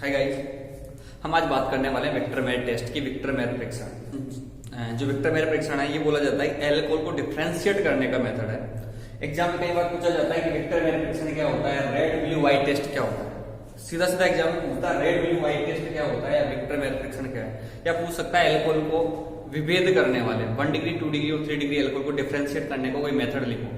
Hi guys, हम आज बात करने वाले हैं विक्टर मेयर टेस्ट की। विक्टर मेयर परीक्षण, जो विक्टर मेयर परीक्षण है ये बोला जाता है एल्कोहल को डिफरेंशिएट करने का मेथड है। एग्जाम में कई बार पूछा जाता है कि विक्टर मेयर परीक्षण क्या होता है, रेड ब्लू व्हाइट टेस्ट क्या होता है। सीधा सीधा एग्जाम में पूछता है रेड ब्लू व्हाइट टेस्ट क्या होता है या विक्टर मेयर परीक्षण क्या है, या पूछ सकता है एल्कोहल को विभेद करने वाले 1 डिग्री 2 डिग्री और 3 डिग्री एल्कोहल को डिफरेंशिएट करने का कोई मेथड लिखो।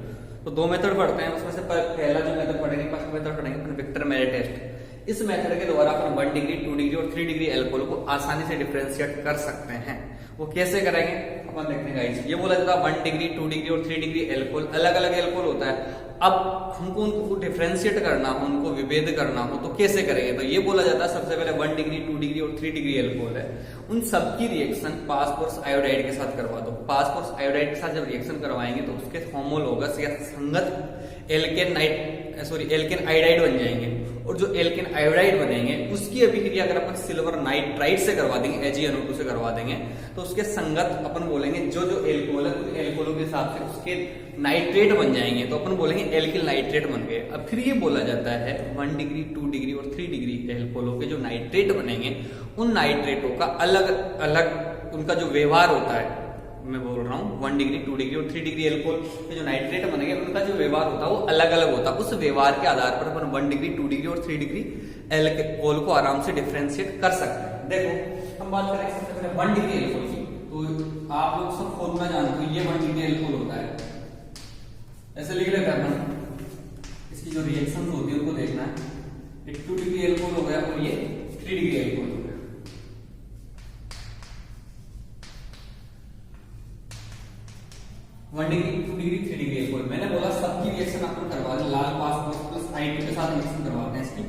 तो दो मेथड पढ़ते हैं, उसमें से पहला जो मेथड पढ़ेंगे, फर्स्ट मेथड पढ़ेंगे अपन विक्टर मेयर टेस्ट। इस मेथड के द्वारा अपन 1 डिग्री 2 डिग्री और 3 डिग्री एल्कोहल को आसानी से डिफरेंशिएट कर सकते हैं। वो कैसे करेंगे अपन देखते हैं गाइस। ये बोला जाता है 1 डिग्री 2 डिग्री और 3 डिग्री एल्कोहल अलग अलग एल्कोहल होता है। अब हमको उनको डिफरेंशिएट करना हो, उनको विभेद करना हो तो कैसे करेंगे। तो ये बोला जाता है सबसे पहले 1 डिग्री 2 डिग्री और 3 डिग्री एल्कोहल है, उन सबकी रिएक्शन पासपोरस आयोडाइड के साथ करवा दो। पासपोरस आयोडाइड के साथ जब रिएक्शन करवाएंगे तो उसके होमोलोगस या संगत एल्केन आयोडाइड बन जाएंगे, और जो एल्केन आयोडाइड बनेंगे उसकी अभिक्रिया अगर अपन सिल्वर नाइट्राइड से करवा देंगे, AgNO2 से करवा देंगे, तो उसके संगत अपन बोलेंगे जो एल्कोहल है उन एल्कोहलों के हिसाब से उसके नाइट्रेट बन जाएंगे, तो अपन बोलेंगे एल्किल नाइट्रेट बन गए। अब फिर ये बोला जाता है 1 डिग्री 2 डिग्री और 3 डिग्री एल्कोहलों के जो नाइट्रेट बनेंगे उन नाइट्रेटों का अलग अलग उनका जो व्यवहार होता है, मैं बोल रहा हूँ 1 डिग्री 2 डिग्री और 3 डिग्री एल्कोहल के जो नाइट्रेट बनेंगे उनका जो व्यवहार होता है वो अलग अलग होता है। उस व्यवहार के आधार पर अपन 1 डिग्री 2 डिग्री और 3 डिग्री एल्कोहल को आराम से डिफरेंशिएट कर सकते हैं। देखो हम बात करें सबसे पहले 1 डिग्री एल्कोहल की, तो आप लोग सब फॉर्मूला जानते हो, ये 1 डिग्री एल्कोहल होता है, ऐसे लिख लेते हैं अपन। इसकी जो रिएक्शन होती है उनको देखना है। ये 2 डिग्री एल्कोहल हो गया और ये 3 डिग्री एल्कोहल हो गया। 1 डिग्री 2 डिग्री 3 डिग्री एल्कोहल, मैंने बोला सबकी रिएक्शन अपन करवा दें, लाल पासपोर्स प्लस I2 के साथ रिएक्शन करवाते हैं इसकी,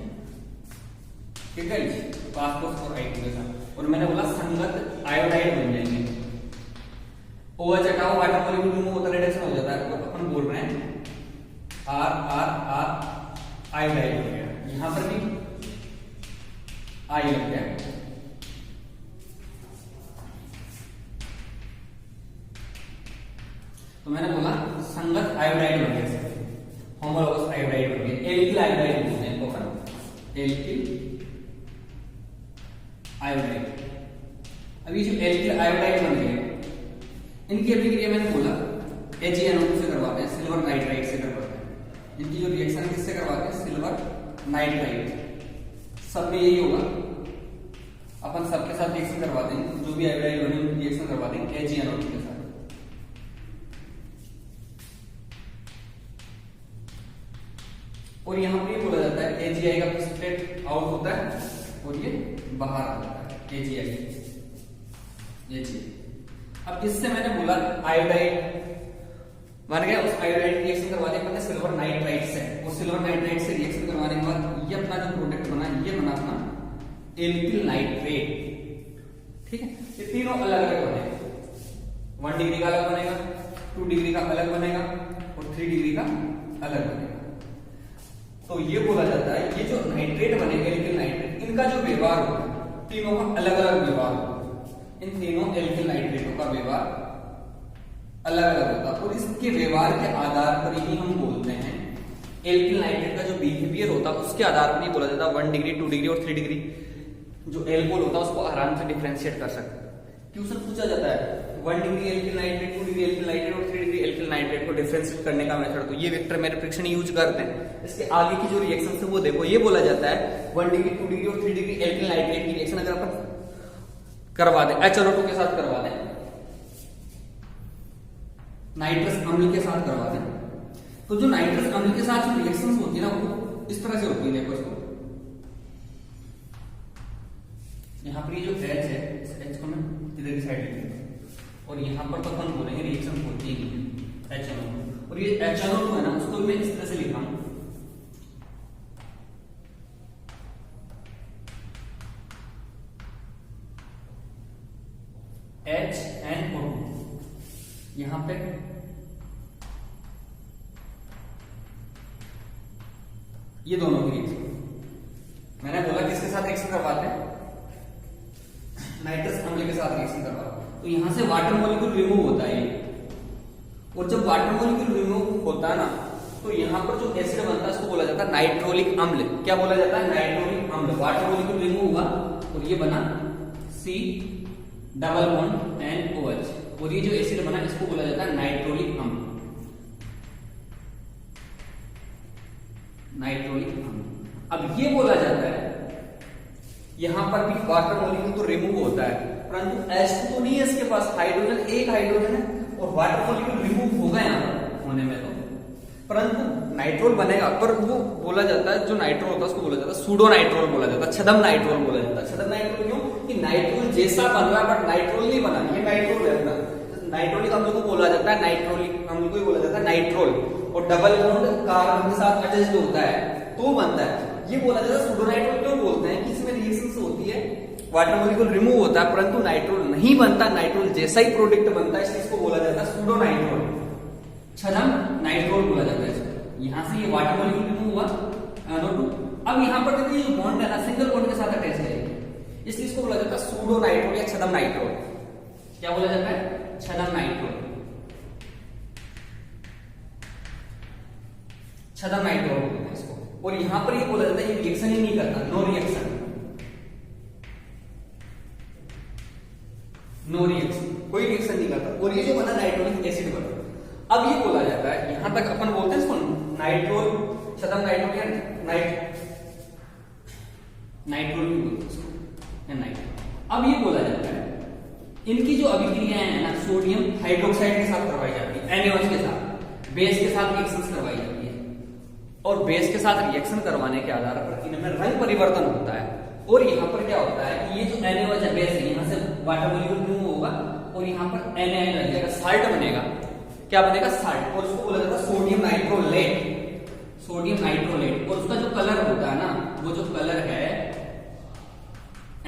ठीक है जी, पासपोर्स और I2 के साथ। और मैंने बोला संगत आयोडाइड बन जाएंगे, OH हटाओ वाटर मॉलिक्यूल रिमूव होता है, रिडक्शन हो जाता है, तो अपन बोल रहे हैं R आयोडाइड हो गया। यहां पर भी I लग गया, तो मैंने बोला संगत आयोडाइड बन गया, होमोलोगस आयोडाइड बन गया, एल्किल आयोडाइड बोलते हैं इनको अपन, एल्किल आयोडाइड। अब ये जो एल्किल आयोडाइड बन गए इनकी अभिक्रिया मैंने बोला AgNO2 से करवाते हैं, सिल्वर नाइट्राइड से करवाते हैं। इनकी जो रिएक्शन किससे करवाते हैं, सिल्वर नाइट्राइड। सब में यही होगा, अपन सबके साथ रिएक्शन करवा देंगे, जो भी आयोडाइड बने उनकी रिएक्शन करवा देंगे AgNO2 के साथ। और यहां पर ये बोला जाता है AgI का प्रेसिपिटेट आउट होता है और ये बाहर आता है AgI। अब इससे मैंने बोला आयोडाइड बन गया, उस आयोडाइड की रिएक्शन करवा दी अपने सिल्वर नाइट्राइड से, और सिल्वर नाइट्राइड से रिएक्शन करवाने के बाद ये अपना जो प्रोडक्ट बना ये बना अपना एल्किल नाइट्रेट, ठीक है। ये तीनों अलग अलग बनेगा, 1 डिग्री का अलग बनेगा, 2 डिग्री का अलग बनेगा और 3 डिग्री का अलग बनेगा। तो ये बोला जाता है ये जो नाइट्रेट बनेगा एल्किल नाइट्रेट, इनका जो व्यवहार होगा तीनों का अलग अलग व्यवहार होगा, इन तीनों एल्किल नाइट्रेटों का व्यवहार अलग अलग होता है, और इसके व्यवहार के आधार पर ही हम बोलते हैं एल्किल नाइट्रेट का जो बिहेवियर होता है उसके आधार पर ही बोला जाता है 1 डिग्री 2 डिग्री और 3 डिग्री जो एल्कोहल होता है उसको आराम से डिफरेंशिएट कर सकते हैं। क्वेश्चन पूछा जाता है 1 degree alkyl nitrate, 2 degree alkyl nitrate और 3 डिग्री एल्किल नाइट्रेट को डिफरेंशिएट करने का मेथड, तो ये विक्टर मेयर परीक्षण यूज करते हैं। इसके आगे की जो रिएक्शन है वो देखो, ये बोला जाता है 1 डिग्री 2 डिग्री और 3 डिग्री एल्किल नाइट्रेट की रिएक्शन अगर अपन करवा दें HNO2 के साथ करवा दें, नाइट्रस अम्ल के साथ करवा दें, तो जो नाइट्रस अम्ल के साथ जो रिएक्शंस होती है ना वो इस तरह से होती है। देखो इसको, यहाँ पर ये जो H है इस H को मैं इधर की साइड लिखूंगा, और यहाँ पर तो अपन बोलेंगे रिएक्शन होती है HNO2, और ये HNO2 है ना उसको मैं इस तरह से लिखा हूं HNO2, यहां पे ये दोनों की रिएक्शन मैंने बोला किसके साथ रिएक्शन करवाते हैं, नाइट्रस अम्ल के साथ रिएक्शन करवाते हैं, तो यहां से वाटर मॉलिक्यूल रिमूव होता है, और जब वाटर मॉलिक्यूल रिमूव होता है ना तो यहाँ पर जो एसिड बनता है उसको बोला जाता है नाइट्रोलिक अम्ल। क्या बोला जाता है? नाइट्रोलिक अम्ल। वाटर मॉलिक्यूल रिमूव हुआ और ये बना C डबल बॉन्ड NOH, और ये जो एसिड बना इसको बोला जाता है नाइट्रोलिक अम्ल। नाइट्रोलिक अम्ल। अब ये बोला जाता है यहां पर भी वाटर मॉलिक्यूल तो रिमूव होता है, परंतु H2 तो नहीं है इसके पास, हाइड्रोजन, एक हाइड्रोजन है और वाटर मॉलिक्यूल रिमूव होगा यहां पर होने में तो, परंतु नाइट्रोल बनेगा। पर वो बोला जाता है जो नाइट्रोल होता है उसको बोला जाता है सूडो नाइट्रोल बोला जाता है, छद्म नाइट्रोल बोला जाता है। छद्म नाइट्रोल क्यों? कि नाइट्रोल जैसा बन रहा है बट नाइट्रोल नहीं बना, ये नाइट्रोल है अपना। नाइट्रोलिक अम्ल को बोला जाता है, नाइट्रोलिक अम्ल को ही बोला जाता है नाइट्रोल, और डबल बॉन्ड कार्बन के साथ अटैच्ड होता है तो बनता है। ये बोला जाता है सूडो नाइट्रोल। क्यों बोलते हैं? कि इसमें रिएक्शंस होती है, वाटर मॉलिक्यूल रिमूव होता है परंतु नाइट्रोल नहीं बनता, नाइट्रोल जैसा ही प्रोडक्ट बनता है, इसलिए इसको बोला जाता है सूडो नाइट्रोल, छद्म नाइट्रोल बोला जाता है इसको। यहां से ये वाटर मॉलिक्यूल रिमूव हुआ NO2। अब यहां पर देखिए जो बॉन्ड है ना सिंगल बॉन्ड के साथ अटैच है, इसलिए इसको बोला जाता है सूडो नाइट्रोल या छद्म नाइट्रोल। क्या बोला जाता है? छद्म नाइट्रोल। छद्म नाइट्रोल बोलते हैं इसको। और यहां पर ये बोला जाता है ये रिएक्शन ही नहीं करता, नो रिएक्शन, नो रिएक्शन, कोई रिएक्शन नहीं करता। और ये जो बना नाइट्रोलिक एसिड बना। अब ये बोला जाता है यहां तक अपन बोलते हैं इसको नाइट्रोल, छद्म नाइट्रोल या नाइट्रोल भी बोलते हैं इसको या नाइट्रोल। अब ये बोला जाता है इनकी जो अभिक्रियाएं हैं ना सोडियम हाइड्रोक्साइड के साथ करवाई जाती है, NaOH के साथ, बेस के साथ रिएक्शन करवाई जाती है, और बेस के साथ रिएक्शन करवाने के आधार पर इनमें रंग परिवर्तन होता है। और यहाँ पर क्या होता है कि ये जो NaOH है बेस है, यहाँ से वाटर मॉलिक्यूल रिमूव होगा और यहाँ पर Na लग जाएगा, साल्ट बनेगा। क्या बनेगा? साल्ट। और उसको बोला जाता है सोडियम नाइट्रोलेट, सोडियम नाइट्रोलेट। और उसका जो कलर होता है ना वो जो कलर है Na+,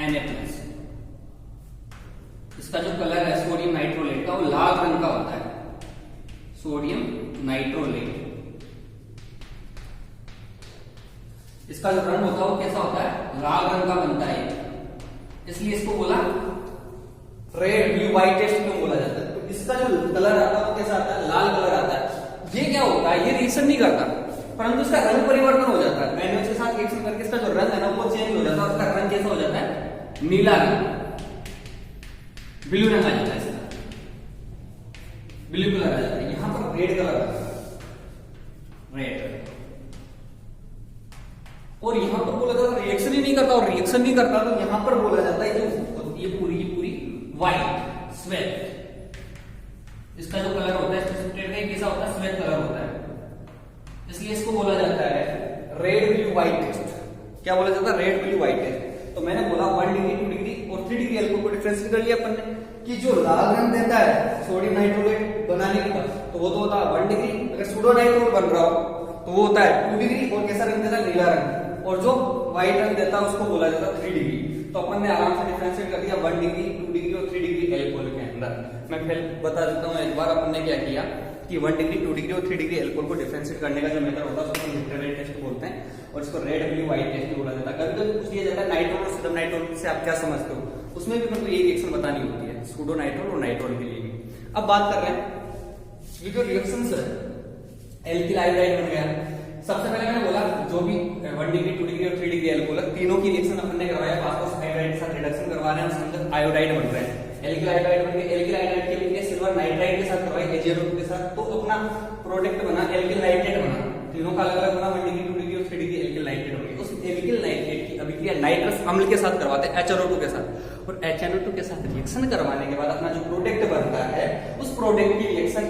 इसका जो कलर है सोडियम नाइट्रोलेट का वो लाल रंग का होता है, सोडियम नाइट्रोलेट। इसका जो रंग होता है वो कैसा होता है? लाल रंग का बनता है, इसलिए इसको बोला रेड ब्लू व्हाइट टेस्ट क्यों बोला जाता है? तो इसका जो कलर आता है वो कैसा आता है? लाल कलर आता है। ये क्या होता है? ये रिएक्शन नहीं करता परंतु इसका रंग परिवर्तन हो जाता है, NaOH के साथ रिएक्शन करके इसका जो रंग है ना वो चेंज हो जाता है, उसका रंग कैसा हो जाता है? नीला रंग, ब्लू रंग आ जाता है इसका, ब्लू कलर आ जाता है। यहां पर रेड कलर आता है, रेड। और यहां पर बोला जाता है रिएक्शन ही नहीं करता, और रिएक्शन नहीं करता तो यहां पर बोला जाता है ये पूरी व्हाइट श्वेत। इसका जो कलर होता है प्रेसिपिटेट कैसा होता है? श्वेत कलर होता है, इसलिए इसको बोला जाता है रेड ब्लू व्हाइट टेस्ट। क्या बोला जाता है? Red blue white test. तो मैंने बोला 1 डिग्री 2 डिग्री और 3 डिग्री एल्कोहल को डिफरेंशिएट कर लिया अपन ने कि जो लाल रंग देता है सोडियम नाइट्रोलेट बनाने के बाद तो वो तो होता है 1 डिग्री, अगर सूडो नाइट्रोल बन रहा हो तो वो होता है 2 डिग्री, और कैसा रंग देता है? नीला रंग। और जो व्हाइट रंग देता है उसको बोला जाता है 3 डिग्री। तो अपन ने आराम से डिफरेंशिएट कर दिया 1 डिग्री 2 डिग्री और 3 डिग्री एल्कोहल के अंदर। मैं फिर बता देता हूँ एक बार अपन ने क्या किया कि 1 डिग्री 2 डिग्री और 3 डिग्री एल्कोहल को डिफरेंशिएट करने का जो मेथड होता है उसको विक्टर मेयर टेस्ट बोलते हैं, और इसको रेड ब्लू व्हाइट टेस्ट बोला जाता है। कभी कभी पूछ लिया जाता है नाइट्रोल और छद्म नाइट्रोल से आप क्या समझते हो, उसमें भी मेरे को यही रिएक्शन बतानी होती है, सूडो नाइट्रोल और नाइट्रोल के लिए भी। अब बात कर रहे हैं ये जो रिएक्शंस है, एल्किल आयोडाइड बन गया। सबसे पहले मैंने बोला जो भी 1 डिग्री 2 डिग्री और 3 डिग्री एल्कोहल तीनों की रिएक्शन अपन ने करवाया, फास्फोरस आयोडाइड के साथ रिडक्शन करवा रहे हैं, उसके अंदर आयोडाइड बन रहे हैं, एल्किल आयोडाइड बन गया। एल्किल आयोडाइड के लिए सिल्वर नाइट्राइड के साथ करवाई AgNO2 के साथ, तो अपना प्रोडक्ट बना एल्किल नाइट्रेट बना। तीनों का अलग अलग बना, 1 डिग्री 2 डिग्री और 3 डिग्री एल्किल नाइट्रेट बन गया। उस एल्किल नाइट्रेट की अभिक्रिया नाइट्रस अम्ल के साथ करवाते हैं HNO2 के साथ, और HNO2 के साथ रिएक्शन करवाने के बाद अपना जो प्रोडक्ट बनता है उस प्रोडक्ट की रिएक्शन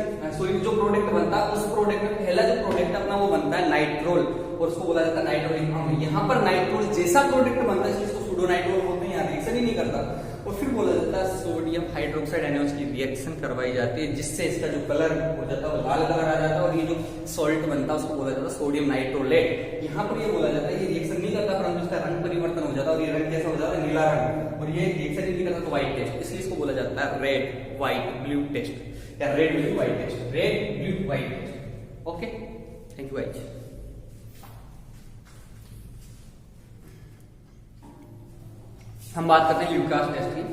जो प्रोडक्ट बनता है उस प्रोडक्ट में पहला जो प्रोडक्ट अपना वो बनता है नाइट्रोल, और उसको बोला जाता है नाइट्रोलिक अम्ल। यहाँ पर नाइट्रोल जैसा प्रोडक्ट बनता है इसको सूडो नाइट्रोल बोलते हैं, यहाँ रिएक्शन ही नहीं करता। और फिर बोला जाता है सोडियम हाइड्रोक्साइड NaOH की रिएक्शन करवाई जाती है, जिससे इसका जो कलर हो जाता है वो लाल कलर आ जाता है, और ये जो सॉल्ट बनता है उसको बोला जाता है सोडियम नाइट्रोलेट। यहाँ पर ये बोला जाता है ये रिएक्शन नहीं करता परंतु इसका रंग परिवर्तन हो जाता है, और ये रंग कैसा हो जाता है? नीला रंग। और ये रिएक्शन नहीं करता तो व्हाइट टेस्ट, इसलिए इसको बोला जाता है रेड व्हाइट ब्लू टेस्ट या red blue white test, red blue white test. Okay, thank you guys. हम बात करते हैं ल्यूकास टेस्ट की।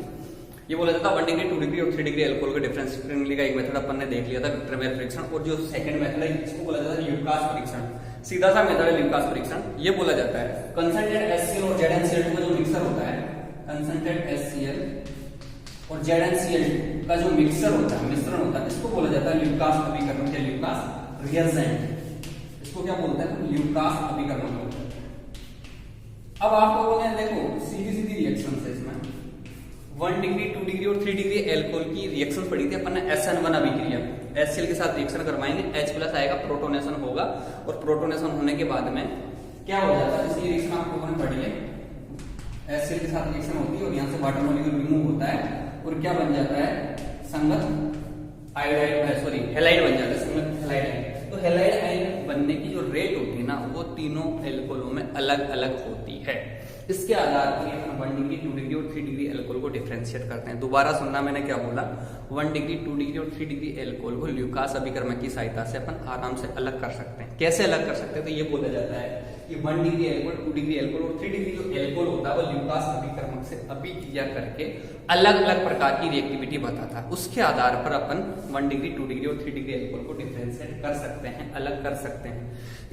ये बोला जाता है 1 डिग्री 2 डिग्री और 3 डिग्री अल्कोहल के डिफरेंस करने का एक मेथड अपन ने देख लिया था, विक्टर-मेयर परीक्षण। और जो सेकंड मेथड है इसको बोला जाता है ल्यूकास परीक्षण, सीधा सा मेथड है ल्यूकास परीक्षण। ये बोला जाता है कंसंट्रेटेड HCl और ZnCl2 का जो मिक्सर होता है, कंसंट्रेटेड HCl और ZnCl2 का जो मिक्सर होता है, मिश्रण होता है, इसको बोला जाता है ल्यूकास अभिकर्मक या ल्यूकास रिएजेंट। इसको क्या बोलते हैं? ल्यूकास अभिकर्मक बोलते हैं। अब आप लोगों ने देखो सीधी सीधी रिएक्शन है इसमें 1 डिग्री 2 डिग्री और 3 डिग्री एल्कोहल की रिएक्शन पड़ी थी अपन ने SN1 अभिक्रिया, HCl के साथ रिएक्शन करवाएंगे, H+ आएगा, प्रोटोनेशन होगा और प्रोटोनेशन होने के बाद में क्या हो जाता है, इसकी रिएक्शन आप लोगों ने पढ़ी है, HCl के साथ रिएक्शन होती है और यहाँ से वाटर मॉलिक्यूल रिमूव होता है और क्या बन जाता है, संगत आयोडाइड, सॉरी हैलाइड बन जाता है, संगत हैलाइड। तो हैलाइड आयन बनने की जो रेट होती है ना वो तीनों एल्कोहलों में अलग अलग होती है। इसके आधार पर हम 1 डिग्री 2 डिग्री और 3 डिग्री एल्कोहल को डिफरेंशिएट करते हैं। दोबारा सुनना, मैंने क्या बोला, 1 डिग्री 2 डिग्री और 3 डिग्री एल्कोहल को ल्यूकास अभिकर्मक की सहायता से अपन आराम से अलग कर सकते हैं। कैसे अलग कर सकते हैं? तो ये बोला जाता है कि 1 डिग्री एल्कोहल, 2 डिग्री एल्कोहल और 3 डिग्री जो एल्कोहल होता है वो ल्यूकास अभिकर्मक से अभिक्रिया करके अलग अलग प्रकार की रिएक्टिविटी बताता है। उसके आधार पर अपन 1 डिग्री 2 डिग्री और 3 डिग्री एल्कोहल को डिफरेंशिएट कर सकते हैं, अलग कर सकते हैं।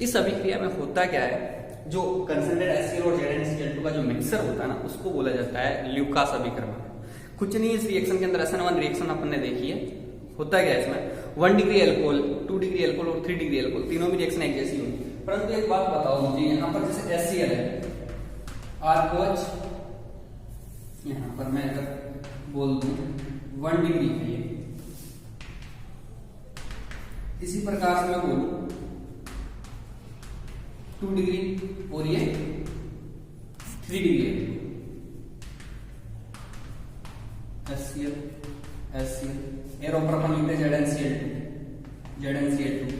इस अभिक्रिया में होता क्या है, जो कंसंट्रेटेड HCl और ZnCl2 का जो मिक्सर होता है ना उसको बोला जाता है ल्यूकास अभिकर्मक। कुछ नहीं, इस रिएक्शन के अंदर SN1 रिएक्शन अपन ने देखी है। होता क्या है इसमें, 1 डिग्री एल्कोहल, 2 डिग्री एल्कोहल और 3 डिग्री एल्कोहल तीनों भी रिएक्शन एक जैसी होगी। परंतु एक बात बताओ मुझे, यहाँ पर जैसे HCl है, R2H, यहाँ पर मैं अगर बोल दूं 1 डिग्री है ये, इसी प्रकार से मैं बोलूं 2 डिग्री और ये 3 डिग्री है, HCl, एरो पर अपन लिखते हैं ZnCl2।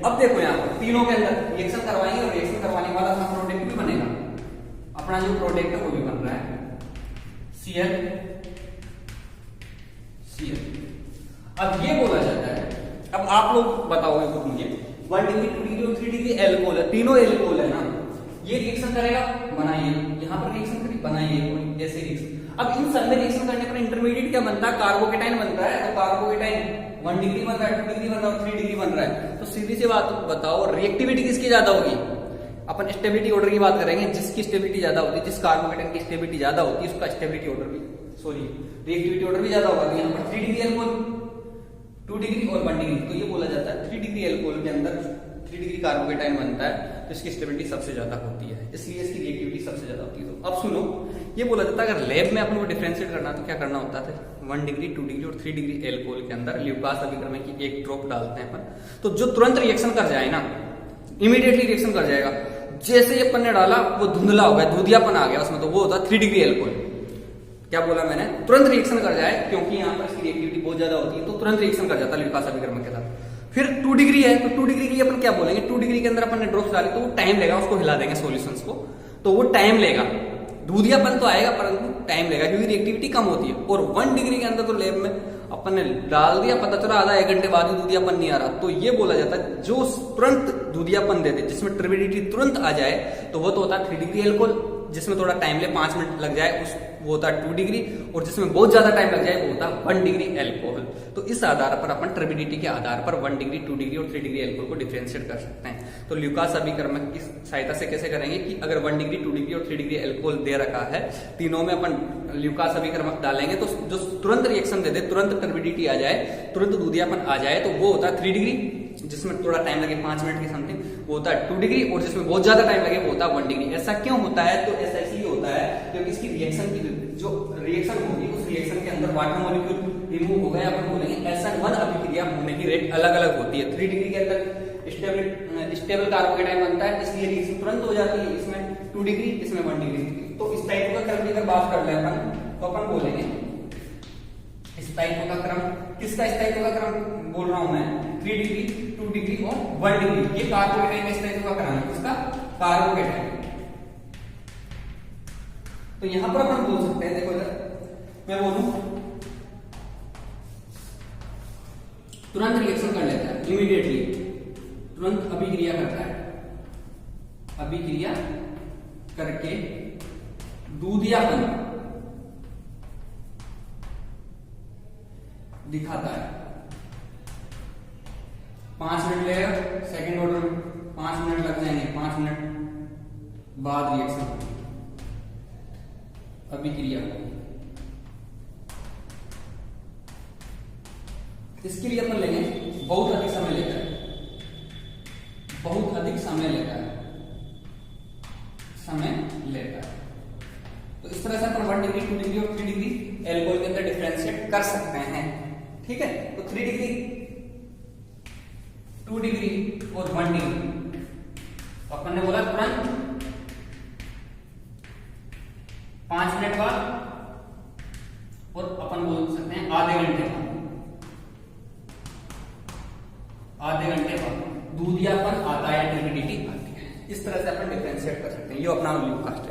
अब देखो यहाँ पर तीनों के अंदर रिएक्शन करवाएंगे और रिएक्शन करवाने के बाद अपना प्रोडक्ट भी बनेगा। अपना जो प्रोडक्ट है वो भी बन रहा है Cl। अब ये बोला जाता है, अब आप लोग बताओगे खुद मुझे, 1 डिग्री 2 डिग्री और 3 डिग्री एल्कोहल है, तीनों एल्कोहल है ना, ये रिएक्शन करेगा, बनाइए, यहाँ पर रिएक्शन करेगी, बनाइए, ऐसे रिएक्शन। अब इन सब में रिएक्शन करने पर इंटरमीडिएट क्या बनता है, कार्बोकेटाइन बनता है। तो कार्बोकेटाइन 1 डिग्री बन रहा है, 2 डिग्री बन रहा है और 3 डिग्री बन रहा है। तो सीधी सी बात बताओ, रिएक्टिविटी किसकी ज्यादा होगी? अपन स्टेबिलिटी ऑर्डर की बात करेंगे, जिसकी स्टेबिलिटी ज्यादा होती है, जिस कार्बोकेटाइन की स्टेबिलिटी ज्यादा होती है उसका स्टेबिलिटी ऑर्डर भी, सॉरी रिएक्टिविटी ऑर्डर भी ज्यादा होगा। तो यहाँ पर 3 डिग्री एल्कोहल, 2 डिग्री और 1 डिग्री, तो ये बोला जाता है 3 डिग्री एल्कोहल के अंदर 3 डिग्री कार्बोकेटाइन बनता है, तो इसकी स्टेबिलिटी सबसे ज्यादा होती है, इसलिए इसकी रिएक्टिविटी सबसे ज्यादा होती है। तो अब सुनो, ये बोला जाता है अगर लैब में अपन को डिफरेंशिएट करना तो क्या करना होता है, 1 डिग्री 2 डिग्री और 3 डिग्री एल्कोहल के अंदर ल्यूकास अभिकर्मक की एक ड्रॉप डालते हैं अपन, तो जो तुरंत रिएक्शन कर जाए ना, इमीडिएटली रिएक्शन कर जाएगा। जैसे ही अपन ने डाला वो धुंधला हो गया, धुंधियापन आ गया उसमें, तो वो होता है 3 डिग्री एल्कोहल। क्या बोला मैंने, तुरंत रिएक्शन कर जाए, क्योंकि यहाँ पर इसकी रिएक्टिविटी बहुत ज्यादा होती है, तो तुरंत रिएक्शन कर जाता है ल्यूकास अभिकर्मक के साथ। फिर 2 डिग्री है, तो 2 डिग्री की अपन क्या बोलेंगे, 2 डिग्री के अंदर अपन ने ड्रॉप्स डाली तो वो टाइम लेगा, उसको हिला देंगे सॉल्यूशंस को, तो वो टाइम लेगा, दूधियापन तो आएगा परंतु टाइम लेगा क्योंकि रिएक्टिविटी कम होती है। और 1 डिग्री के अंदर तो लैब में अपन ने डाल दिया, पता चला आधा 1 घंटे बाद भी दूधियापन नहीं आ रहा, तो ये बोला जाता है जो तुरंत दूधियापन दे दे, जिसमें टर्बिडिटी तुरंत आ जाए, तो वो तो होता है 3 डिग्री एल्कोहल। जिसमें थोड़ा टाइम ले, 5 मिनट लग जाए, उस वो होता है 2 डिग्री, और जिसमें बहुत ज्यादा टाइम लग जाए वो होता है 1 डिग्री एल्कोहल। तो इस आधार पर अपन टर्बिडिटी के आधार पर 1 डिग्री 2 डिग्री और 3 डिग्री एल्कोहल को डिफरेंशिएट कर सकते हैं। तो ल्यूकास अभिकर्मक की सहायता से कैसे करेंगे कि अगर 1 डिग्री 2 डिग्री और 3 डिग्री एल्कोहल दे रखा है, तीनों में अपन ल्यूकास अभिकर्मक डालेंगे तो जो तुरंत रिएक्शन दे दे, तुरंत टर्बिडिटी आ जाए, तुरंत दूधियापन आ जाए, तो वो होता है 3 डिग्री, जिसमें थोड़ा टाइम लगे 5 मिनट की समथिंग, वो होता है 2 डिग्री, और जिसमें बहुत ज्यादा टाइम लगे वो होता है 1 डिग्री। ऐसा क्यों होता है, तो ऐसा इसलिए होता है क्योंकि इसकी रिएक्शन की जो रिएक्शन होगी उस रिएक्शन के अंदर वाटर मॉलिक्यूल रिमूव हो गए, अपन बोलेंगे SN1 अभिक्रिया होने की रेट अलग अलग होती है। 3 डिग्री के अंदर स्टेबल कार्बोकेटाइन बनता है, इसलिए रिएक्शन तुरंत हो जाती है, इसमें 2 डिग्री, इसमें 1 डिग्री। तो इस टाइप का क्रम की अगर बात कर ले अपन, तो अपन बोलेंगे इस टाइप का क्रम, किसका इस टाइप का क्रम बोल रहा हूं मैं, 3 डिग्री 2 डिग्री और 1 डिग्री, ये कार्बोकेटाइन इस टाइप का क्रम है, इसका कार्बोकेटाइन। तो यहां पर अपन बोल सकते हैं, देखो इधर मैं बोलूं तुरंत रिएक्शन कर लेता है, इमीडिएटली तुरंत अभिक्रिया करता है, अभिक्रिया करके दूधियापन दिखाता है। 5 मिनट लगेगा सेकंड ऑर्डर में, 5 मिनट लग जाएंगे, 5 मिनट बाद रिएक्शन, अभिक्रिया। इसके लिए अपन लेंगे बहुत अधिक समय लेता है, बहुत अधिक समय लेता है, तो इस तरह से अपन 1 डिग्री 2 डिग्री और 3 डिग्री एल्कोहल के अंदर डिफरेंशिएट कर सकते हैं। ठीक है, तो 3 डिग्री 2 डिग्री और 1 डिग्री तो अपन ने बोला तुरंत 5 मिनट बाद, और अपन बोल सकते हैं आधे घंटे बाद, आधे घंटे बाद दूध या अपन आता है, ट्यूबिडिटी आती है। इस तरह से अपन डिफरेंशिएट कर सकते हैं। ये अपना ल्यूकास्ट